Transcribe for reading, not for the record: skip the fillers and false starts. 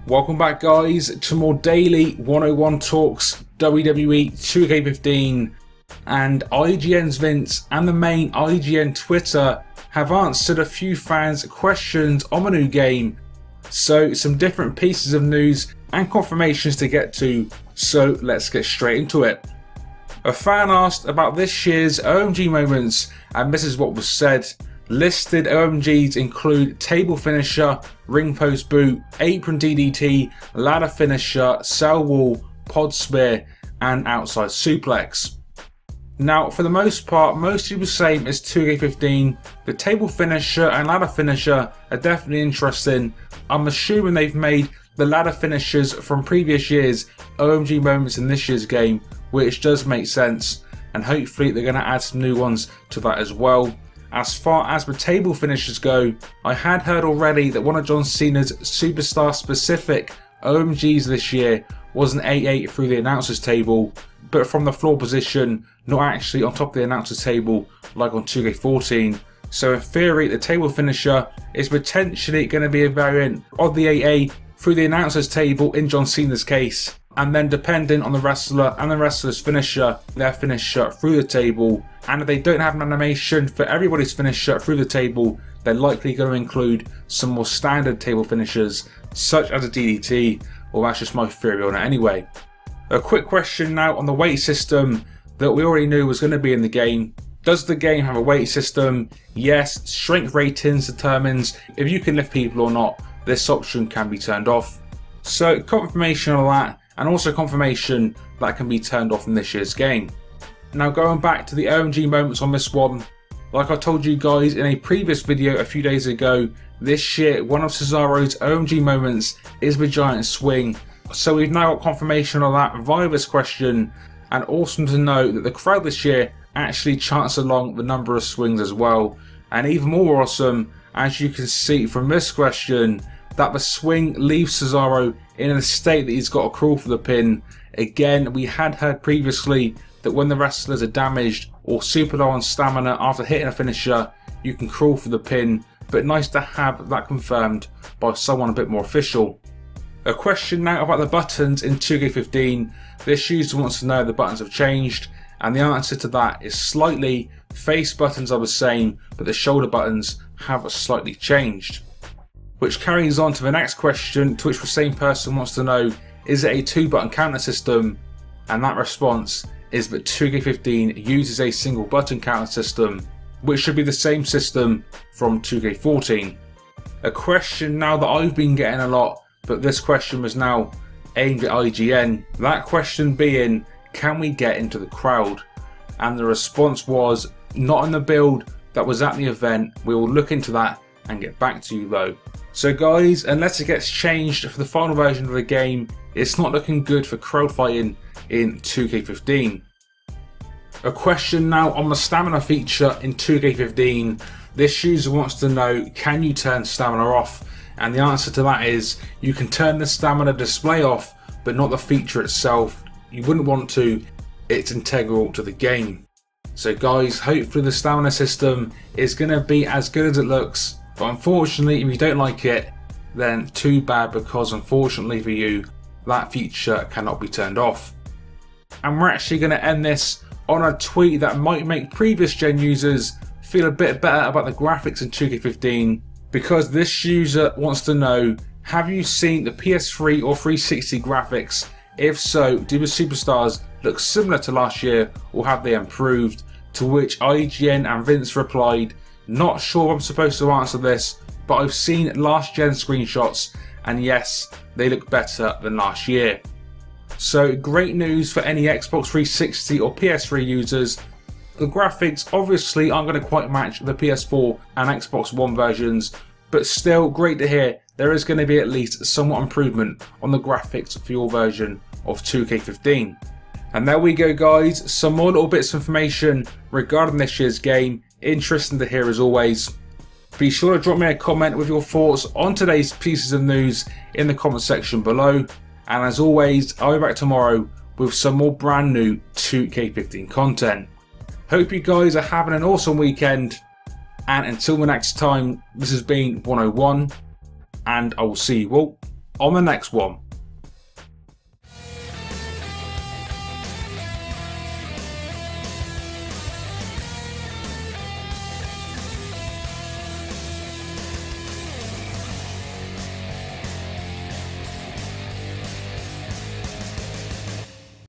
Welcome back guys to more daily 101 talks WWE 2K15, and IGN's Vince and the main IGN Twitter have answered a few fans' questions on the new game. So some different pieces of news and confirmations to get to, so let's get straight into it. A fan asked about this year's OMG Moments, and this is what was said. Listed OMGs include table finisher, ring post boot, apron DDT, ladder finisher, cell wall, pod spear and outside suplex. Now for the most part, mostly the same as 2K15. The table finisher and ladder finisher are definitely interesting. I'm assuming they've made the ladder finishers from previous years OMG Moments in this year's game, which does make sense, and hopefully they're going to add some new ones to that as well. As far as the table finishers go, I had heard already that one of John Cena's superstar specific OMGs this year was an 8-8 through the announcers table, but from the floor position, not actually on top of the announcers table like on 2K14. So in theory, the table finisher is potentially going to be a variant of the 8-8 through the announcers table in John Cena's case, and then depending on the wrestler and the wrestler's finisher, their finisher through the table. And if they don't have an animation for everybody's finisher through the table, they're likely going to include some more standard table finishers such as a DDT, or that's just my theory on it anyway. A quick question now on the weight system that we already knew was going to be in the game. Does the game have a weight system? Yes, strength ratings determines if you can lift people or not. This option can be turned off. So confirmation of that, and also confirmation that can be turned off in this year's game. Now going back to the OMG moments on this one, like I told you guys in a previous video a few days ago, this year one of Cesaro's OMG moments is the giant swing. So we've now got confirmation of that via this question, and awesome to know that the crowd this year actually chants along the number of swings as well. And even more awesome, as you can see from this question, that the swing leaves Cesaro in a state that he's got to crawl for the pin. Again, we had heard previously that when the wrestlers are damaged or super low on stamina after hitting a finisher, you can crawl for the pin, but nice to have that confirmed by someone a bit more official. A question now about the buttons in 2K15. This user wants to know if the buttons have changed, and the answer to that is slightly. Face buttons are the same, but the shoulder buttons have slightly changed. Which carries on to the next question, to which the same person wants to know, is it a 2-button counter system? And that response is that 2K15 uses a single button counter system, which should be the same system from 2K14. A question now that I've been getting a lot, but this question was now aimed at IGN. That question being, can we get into the crowd? And the response was, not in the build that was at the event. We will look into that and get back to you though. So guys, unless it gets changed for the final version of the game, it's not looking good for crowd fighting in 2K15. A question now on the stamina feature in 2K15. This user wants to know, can you turn stamina off? And the answer to that is, you can turn the stamina display off, but not the feature itself. You wouldn't want to, it's integral to the game. So guys, hopefully the stamina system is going to be as good as it looks. But unfortunately, if you don't like it, then too bad, because unfortunately for you, that feature cannot be turned off. And we're actually going to end this on a tweet that might make previous gen users feel a bit better about the graphics in 2K15, because this user wants to know, have you seen the PS3 or 360 graphics? If so, do the superstars look similar to last year, or have they improved? To which IGN and Vince replied, not sure I'm supposed to answer this, but I've seen last gen screenshots, and yes, they look better than last year. So great news for any Xbox 360 or PS3 users. The graphics obviously aren't going to quite match the PS4 and Xbox One versions, but still great to hear there is going to be at least somewhat improvement on the graphics for your version of 2K15. And there we go guys, some more little bits of information regarding this year's game. Interesting to hear as always. Be sure to drop me a comment with your thoughts on today's pieces of news in the comment section below. And as always, I'll be back tomorrow with some more brand new 2K15 content. Hope you guys are having an awesome weekend, and until the next time, this has been 101, and I will see you all on the next one.